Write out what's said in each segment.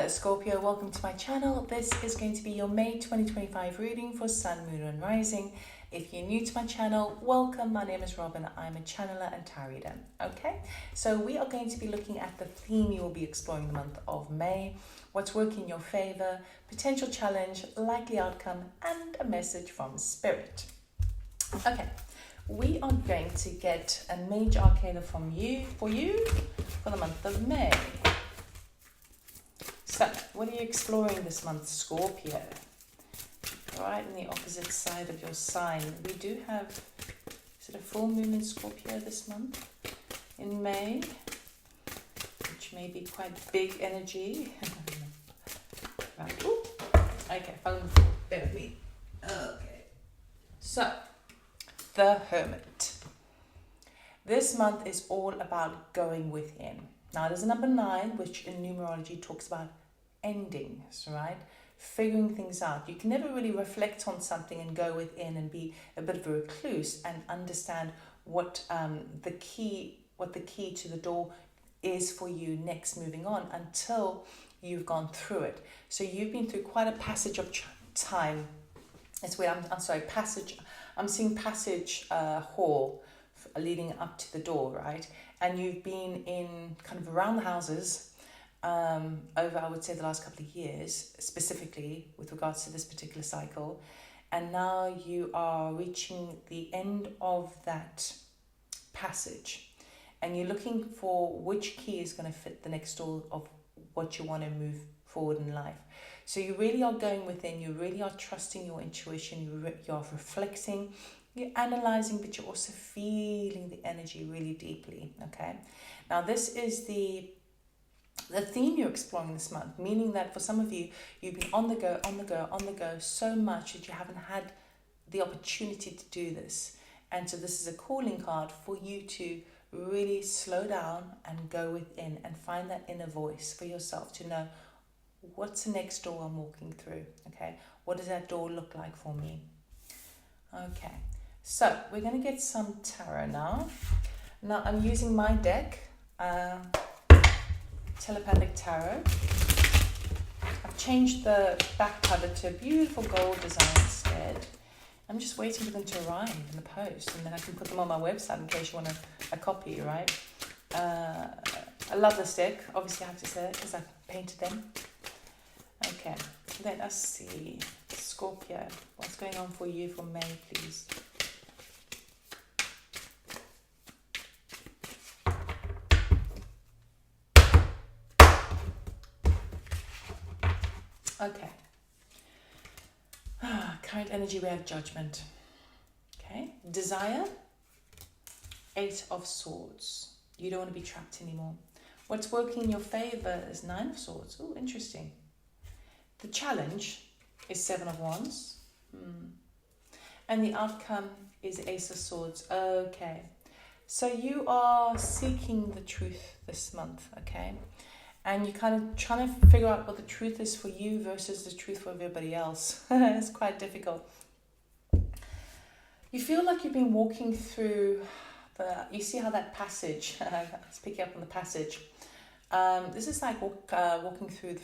Hello Scorpio, welcome to my channel. This is going to be your May 2025 reading for Sun, Moon and Rising. If you're new to my channel, welcome. My name is Robyn. I'm a channeler and tarot reader. Okay, so we are going to be looking at the theme you will be exploring the month of May, what's working in your favor, potential challenge, likely outcome, and a message from Spirit. Okay, we are going to get a major arcana from you for the month of May. So, what are you exploring this month, Scorpio? Right on the opposite side of your sign. We do have, is it a full moon in Scorpio this month? In May, which may be quite big energy. Right. Ooh. Okay, phone, bear with me. Okay. So, the Hermit. This month is all about going within. Now, there's a number 9, which in numerology talks about endings, right? Figuring things out. You can never really reflect on something and go within and be a bit of a recluse and understand what the key to the door is for you next, moving on, until you've gone through it. So you've been through quite a passage of time. It's where I'm seeing passage hall leading up to the door, right? And you've been in kind of around the houses over, I would say, the last couple of years, specifically with regards to this particular cycle. And now you are reaching the end of that passage. And you're looking for which key is going to fit the next door of what you want to move forward in life. So you really are going within, you really are trusting your intuition, you're reflecting, you're analyzing, but you're also feeling the energy really deeply, okay? Now, this is the theme you're exploring this month, meaning that for some of you, you've been on the go so much that you haven't had the opportunity to do this. And so this is a calling card for you to really slow down and go within and find that inner voice for yourself to know what's the next door I'm walking through, okay? What does that door look like for me? Okay, so we're going to get some tarot now. Now I'm using my deck, Telepathic Tarot. I've changed the back cover to a beautiful gold design instead. I'm just waiting for them to arrive in the post, and then I can put them on my website in case you want a copy, right? I love this deck, obviously I have to say that because I've painted them. Okay, let us see. Scorpio, what's going on for you for May, please? Okay. Current energy, we have Judgment. Okay. Desire, 8 of Swords. You don't want to be trapped anymore. What's working in your favor is 9 of Swords. Oh, interesting. The challenge is 7 of Wands. And the outcome is Ace of Swords. Okay. So you are seeking the truth this month, okay? And you're kind of trying to figure out what the truth is for you versus the truth for everybody else. It's quite difficult. You feel like you've been walking through you see how that passage, let's pick you up on the passage. This is like walking through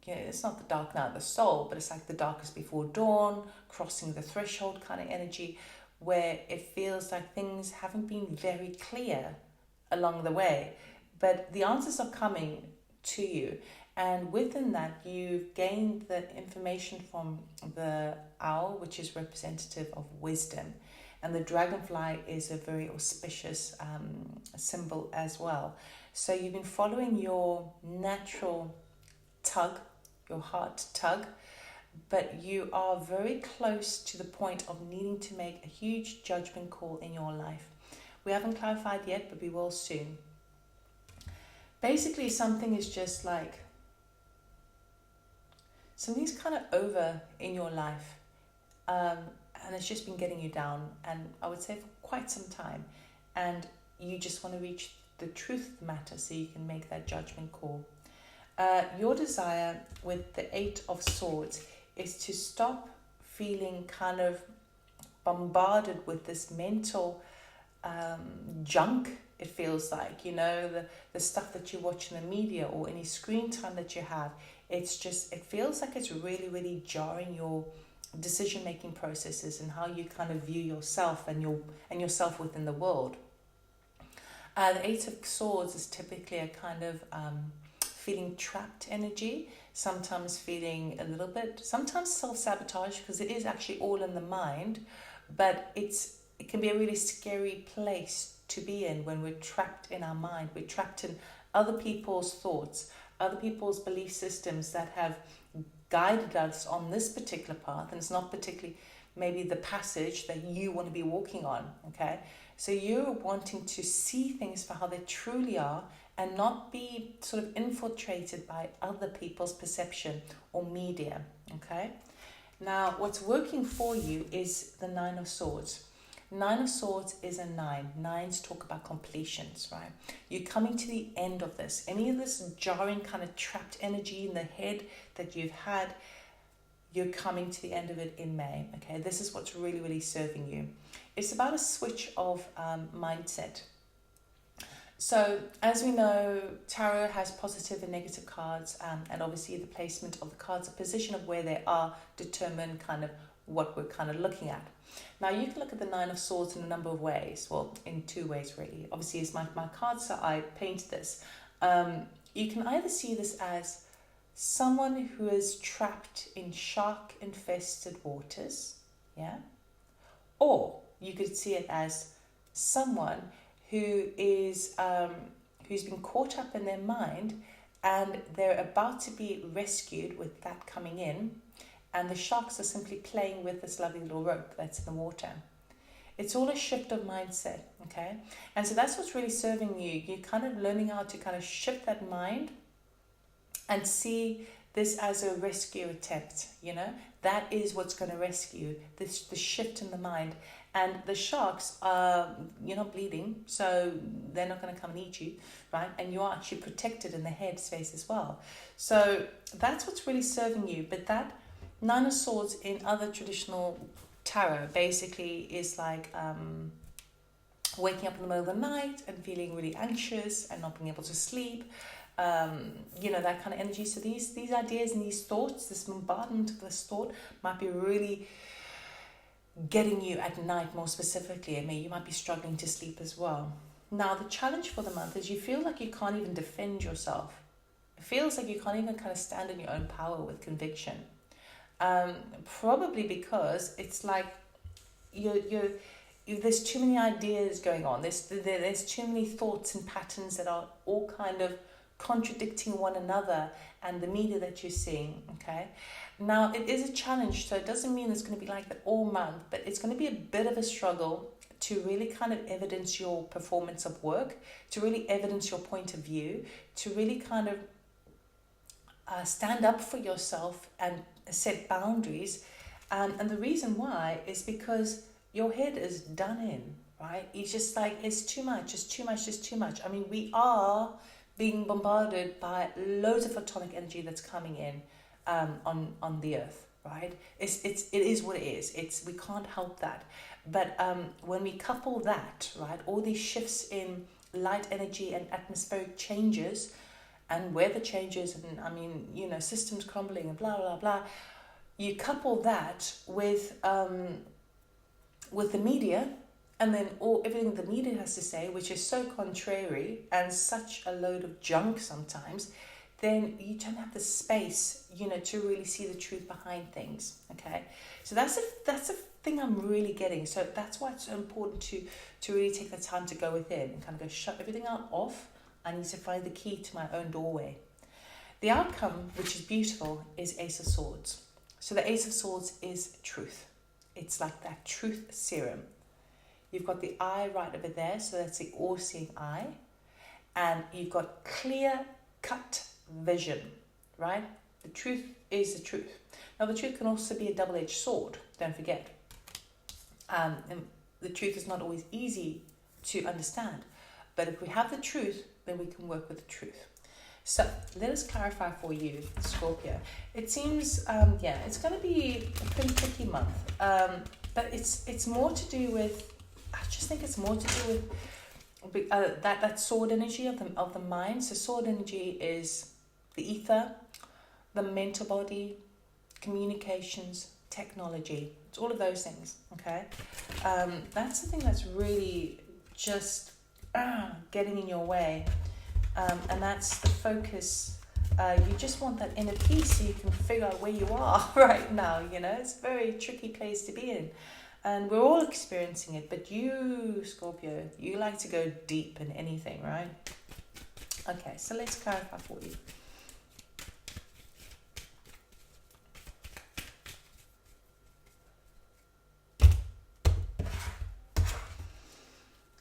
it's not the dark night of the soul, but it's like the darkest before dawn, crossing the threshold kind of energy, where it feels like things haven't been very clear along the way. But the answers are coming to you. And within that, you've gained the information from the owl, which is representative of wisdom. And the dragonfly is a very auspicious symbol as well. So you've been following your natural tug, your heart tug, but you are very close to the point of needing to make a huge judgment call in your life. We haven't clarified yet, but we will soon. Basically, something is just like, something's kind of over in your life, and it's just been getting you down, and I would say for quite some time, and you just want to reach the truth of the matter so you can make that judgment call. Your desire with the 8 of Swords is to stop feeling kind of bombarded with this mental junk it feels like, you know, the stuff that you watch in the media or any screen time that you have, it feels like it's really, really jarring your decision-making processes and how you kind of view yourself and yourself within the world. The Eight of Swords is typically a kind of feeling trapped energy, sometimes feeling a little bit, sometimes self-sabotage, because it is actually all in the mind, but it can be a really scary place to be in when we're trapped in our mind. We're trapped in other people's thoughts, other people's belief systems that have guided us on this particular path, and it's not particularly maybe the passage that you want to be walking on, okay? So you're wanting to see things for how they truly are and not be sort of infiltrated by other people's perception or media, okay? Now, what's working for you is the Nine of Swords. Nine of Swords is a 9. Nines talk about completions, right? You're coming to the end of this. Any of this jarring kind of trapped energy in the head that you've had, you're coming to the end of it in May, okay? This is what's really, really serving you. It's about a switch of mindset. So, as we know, tarot has positive and negative cards, and obviously the placement of the cards, the position of where they are, determine kind of what we're kind of looking at. Now, you can look at the Nine of Swords in a number of ways. Well, in 2 ways, really. Obviously, as my cards, so I paint this. You can either see this as someone who is trapped in shark-infested waters, yeah? Or you could see it as someone who is who's been caught up in their mind, and they're about to be rescued with that coming in, and the sharks are simply playing with this lovely little rope that's in the water. It's all a shift of mindset, okay? And so that's what's really serving you. You're kind of learning how to kind of shift that mind and see this as a rescue attempt, you know? That is what's going to rescue, the shift in the mind. And the sharks are, you're not bleeding, so they're not going to come and eat you, right? And you are actually protected in the head space as well. So that's what's really serving you. But that Nine of Swords in other traditional tarot basically is like waking up in the middle of the night and feeling really anxious and not being able to sleep, you know, that kind of energy. So these ideas and these thoughts, this bombardment of this thought might be really getting you at night more specifically. I mean, you might be struggling to sleep as well. Now, the challenge for the month is you feel like you can't even defend yourself. It feels like you can't even kind of stand in your own power with conviction. Probably because it's like there's too many ideas going on. There's too many thoughts and patterns that are all kind of contradicting one another and the media that you're seeing, okay? Now, it is a challenge, so it doesn't mean it's going to be like that all month, but it's going to be a bit of a struggle to really kind of evidence your performance of work, to really evidence your point of view, to really kind of stand up for yourself and set boundaries. And the reason why is because your head is done in, right? It's just like, it's too much, it's too much, it's too much. I mean, we are being bombarded by loads of photonic energy that's coming in on the earth, right? It is what it is. We can't help that. But when we couple that, right, all these shifts in light energy and atmospheric changes and weather changes, and I mean, you know, systems crumbling and blah blah blah, you couple that with the media, and then everything the media has to say, which is so contrary and such a load of junk sometimes, then you don't have the space, you know, to really see the truth behind things, okay? So that's a thing I'm really getting. So that's why it's so important to really take the time to go within and kind of go shut everything off. I need to find the key to my own doorway. The outcome, which is beautiful, is Ace of Swords. So the Ace of Swords is truth. It's like that Truth Serum. You've got the eye right over there, so that's the all-seeing eye. And you've got clear-cut vision, right? The truth is the truth. Now, the truth can also be a double-edged sword, don't forget. And the truth is not always easy to understand. But if we have the truth, then we can work with the truth. So let us clarify for you, Scorpio. It seems, it's going to be a pretty tricky month. But it's more to do with, I just think it's more to do with that sword energy of the mind. So sword energy is the ether, the mental body, communications, technology. It's all of those things, okay? That's the thing that's really just getting in your way. And that's the focus. You just want that inner peace so you can figure out where you are right now, you know? It's a very tricky place to be in. And we're all experiencing it, but you, Scorpio, you like to go deep in anything, right? Okay, so let's clarify for you.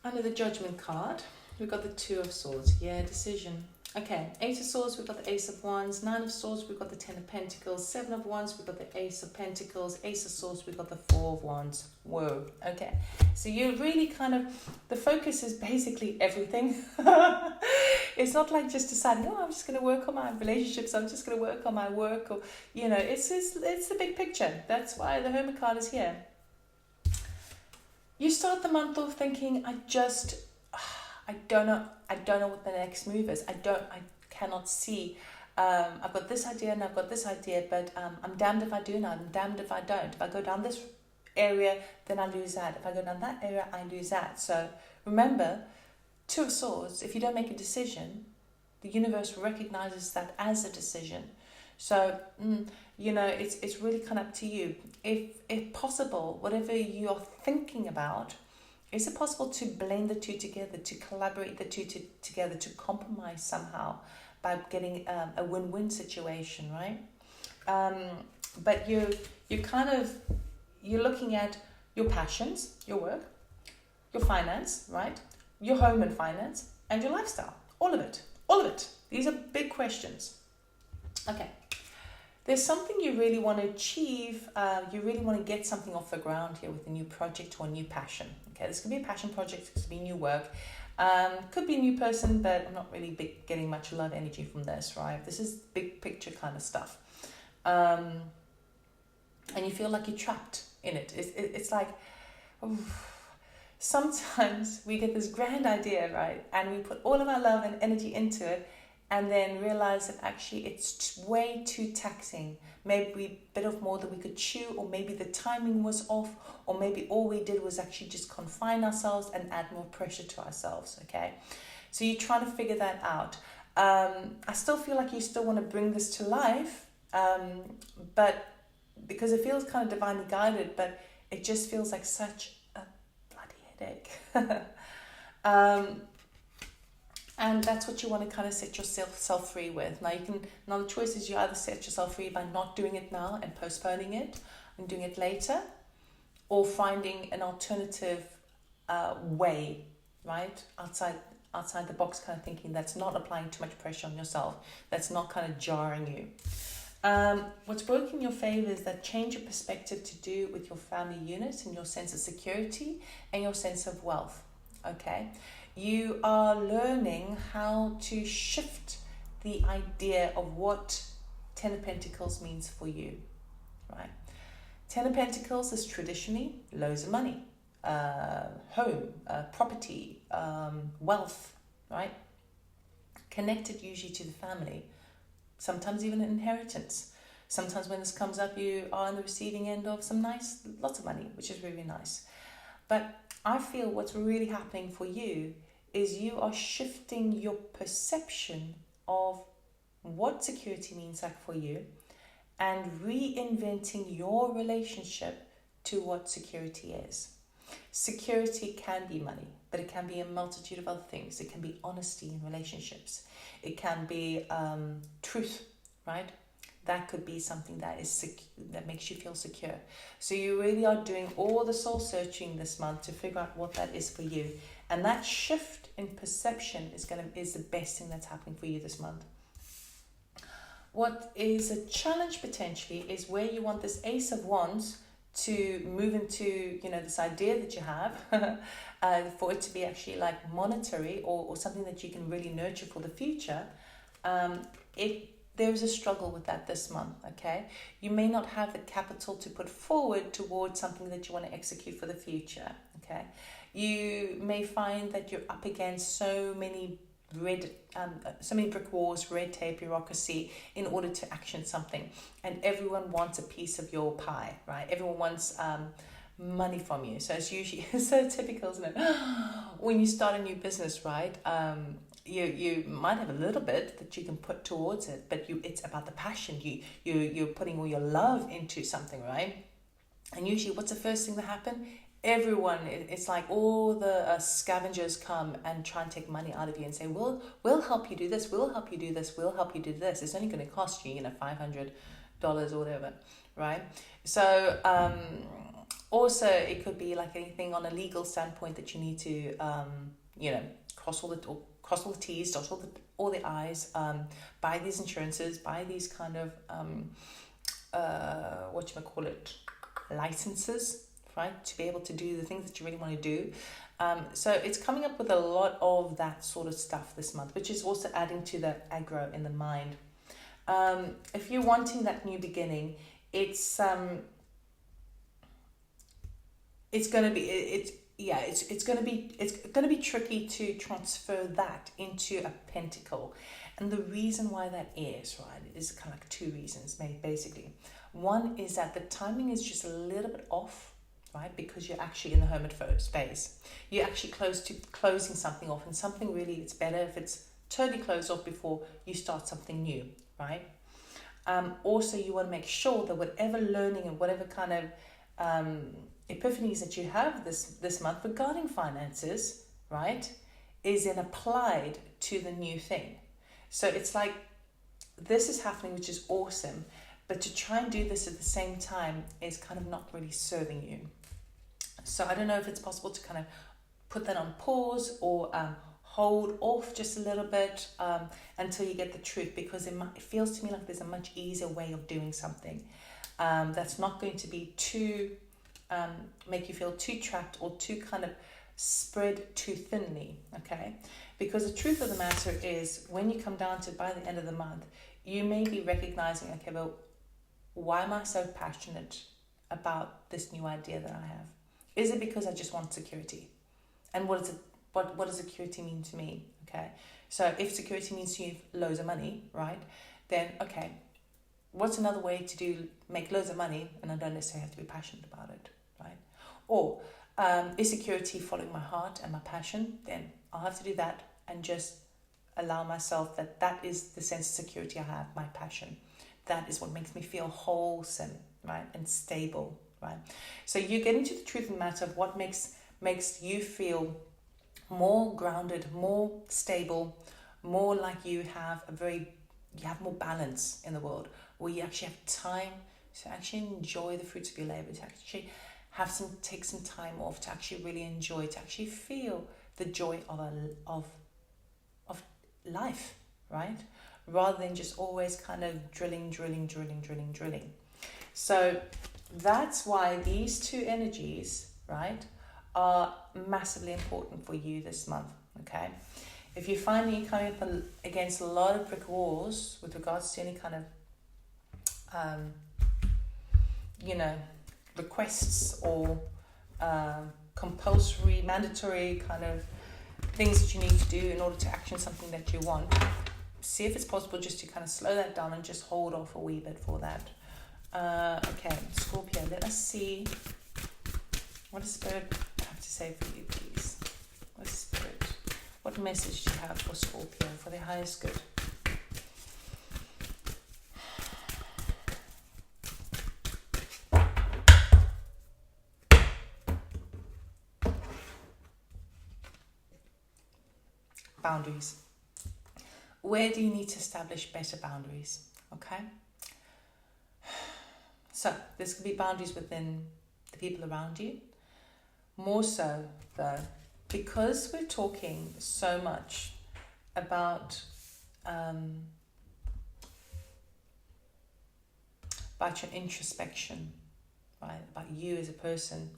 Under the Judgment card, we've got the Two of Swords. Yeah, decision. Okay, Eight of Swords, we've got the Ace of Wands. Nine of Swords, we've got the Ten of Pentacles. Seven of Wands, we've got the Ace of Pentacles. Ace of Swords, we've got the Four of Wands. Whoa, okay. So you're really kind of, the focus is basically everything. It's not like just deciding, oh, I'm just going to work on my relationships. I'm just going to work on my work. Or, you know, it's the big picture. That's why the Hermit card is here. You start the month off thinking, I don't know what the next move is. I cannot see. I've got this idea and I've got this idea, but I'm damned if I do and I'm damned if I don't. If I go down this area, then I lose that. If I go down that area, I lose that. So remember, Two of Swords, if you don't make a decision, the universe recognizes that as a decision. So, you know, it's really kind of up to you. If possible, whatever you're thinking about, is it possible to blend the two together, to collaborate the two together, to compromise somehow by getting a win-win situation, right? But you're looking at your passions, your work, your finance, right? Your home and finance, and your lifestyle. All of it. These are big questions. Okay. There's something you really want to achieve. You really want to get something off the ground here with a new project or a new passion. Okay, this could be a passion project, it could be new work, could be a new person, but I'm not really getting much love energy from this, right? This is big picture kind of stuff. And you feel like you're trapped in it. It's like, sometimes we get this grand idea, right? And we put all of our love and energy into it, and then realize that actually it's way too taxing. Maybe a bit of more than we could chew, or maybe the timing was off, or maybe all we did was actually just confine ourselves and add more pressure to ourselves, okay? So you're trying to figure that out. I still feel like you still want to bring this to life, but because it feels kind of divinely guided, but it just feels like such a bloody headache. And that's what you want to kind of set yourself free with. Now the choice is you either set yourself free by not doing it now and postponing it and doing it later, or finding an alternative way, right? Outside the box kind of thinking that's not applying too much pressure on yourself, that's not kind of jarring you. What's working in your favor is that change of perspective to do with your family unit and your sense of security and your sense of wealth, okay? You are learning how to shift the idea of what Ten of Pentacles means for you, right? Ten of Pentacles is traditionally loads of money, home, property, wealth, right? Connected usually to the family, sometimes even an inheritance. Sometimes when this comes up, you are on the receiving end of lots of money, which is really nice. But I feel what's really happening for you is you are shifting your perception of what security means like for you and reinventing your relationship to what security is. Security can be money, but it can be a multitude of other things. It can be honesty in relationships. It can be truth, right? That could be something that that makes you feel secure. So you really are doing all the soul searching this month to figure out what that is for you. And that shift in perception is the best thing that's happening for you this month. What is a challenge potentially is where you want this Ace of Wands to move into, this idea that you have, for it to be actually like monetary or something that you can really nurture for the future. There's a struggle with that this month, okay? You may not have the capital to put forward towards something that you want to execute for the future, okay? You may find that you're up against so many brick walls, red tape, bureaucracy in order to action something, and everyone wants a piece of your pie, right? Everyone wants money from you. So it's usually so typical, isn't it? When you start a new business, right? You might have a little bit that you can put towards it, but it's about the passion. You're putting all your love into something, right? And usually, what's the first thing that happens? Everyone, it's like all the scavengers come and try and take money out of you and say, we'll help you do this, we'll help you do this, we'll help you do this. It's only going to cost you, $500 or whatever, right? So also it could be like anything on a legal standpoint that you need to cross all the T's, dot all the I's, buy these insurances, buy these kind of licenses, right, to be able to do the things that you really want to do. So it's coming up with a lot of that sort of stuff this month, which is also adding to the aggro in the mind. If you're wanting that new beginning, it's going to be tricky to transfer that into a pentacle. And the reason why that is, right, is kind of like two reasons, basically. One is that the timing is just a little bit off, right? Because you're actually in the hermit space. You're actually close to closing something off, and something really, it's better if it's totally closed off before you start something new, right? Also, you want to make sure that whatever learning and whatever kind of epiphanies that you have this month regarding finances, right, is then applied to the new thing. So it's like this is happening, which is awesome, but to try and do this at the same time is kind of not really serving you. So I don't know if it's possible to kind of put that on pause or hold off just a little bit until you get the truth, because it feels to me like there's a much easier way of doing something that's not going to be too make you feel too trapped or too kind of spread too thinly, okay? Because the truth of the matter is, when you come down to by the end of the month, you may be recognizing, okay, well, why am I so passionate about this new idea that I have? Is it because I just want security? And what does security mean to me? Okay, so if security means to you loads of money, right, then okay, what's another way to make loads of money and I don't necessarily have to be passionate about it, right? Or is security following my heart and my passion? Then I'll have to do that and just allow myself that is the sense of security I have, my passion. That is what makes me feel wholesome, right, and stable, right? So you're getting to the truth of the matter of what makes you feel more grounded, more stable, more like you have more balance in the world, where you actually have time to actually enjoy the fruits of your labor, to actually take some time off, to actually really enjoy, to actually feel the joy of life, right? Rather than just always kind of drilling. So that's why these two energies, right, are massively important for you this month, okay? If you find that you're coming up against a lot of brick walls with regards to any kind of, requests or compulsory, mandatory kind of things that you need to do in order to action something that you want, see if it's possible just to kind of slow that down and just hold off a wee bit for that. Okay, Scorpio, let us see. What does Spirit have to say for you, please? What is Spirit? What message do you have for Scorpio, for their highest good? Boundaries. Where do you need to establish better boundaries? Okay. So this could be boundaries within the people around you. More so, though, because we're talking so much about your introspection, right? About you as a person,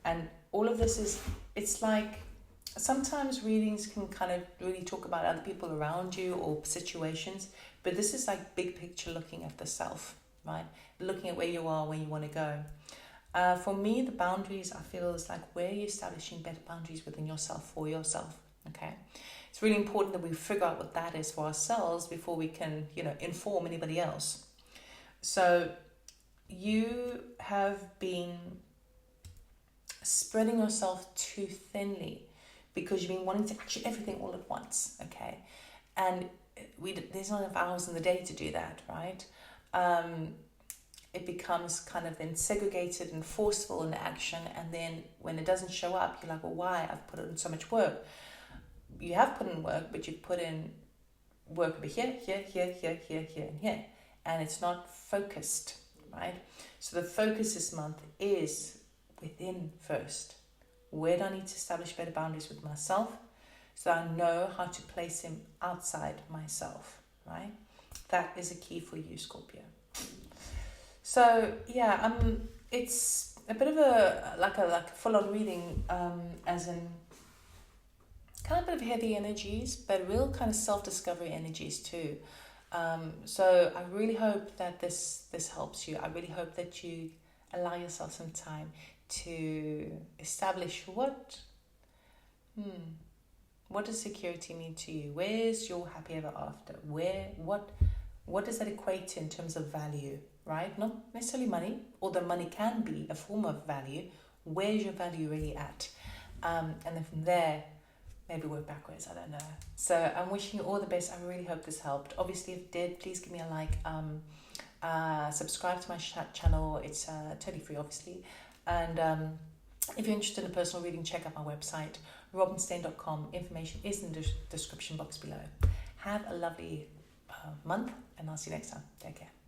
and all of this it's like. Sometimes readings can kind of really talk about other people around you or situations, but this is like big picture looking at the self, right? Looking at where you are, where you want to go. For me, the boundaries, I feel, is like where you're establishing better boundaries within yourself, for yourself, okay? It's really important that we figure out what that is for ourselves before we can, inform anybody else. So you have been spreading yourself too thinly because you've been wanting to achieve everything all at once, okay? And there's not enough hours in the day to do that, right? It becomes kind of then segregated and forceful in action, and then when it doesn't show up, you're like, well, why? I've put in so much work. You have put in work, but you've put in work over here, and here. And it's not focused, right? So the focus this month is within first. Where do I need to establish better boundaries with myself so that I know how to place him outside myself, right? That is a key for you, Scorpio. So yeah, it's a bit of a full-on reading, as in kind of a bit of heavy energies, but real kind of self-discovery energies too. So I really hope that this helps you. I really hope that you allow yourself some time to establish what does security mean to you? Where's your happy ever after? What does that equate to in terms of value, right? Not necessarily money, although money can be a form of value. Where's your value really at? And then from there, maybe work backwards, I don't know. So I'm wishing you all the best. I really hope this helped. Obviously, if it did, please give me a like. Subscribe to my channel. It's totally free, obviously. And if you're interested in a personal reading, check out my website, robynstein.com. Information is in the description box below. Have a lovely month, and I'll see you next time. Take care.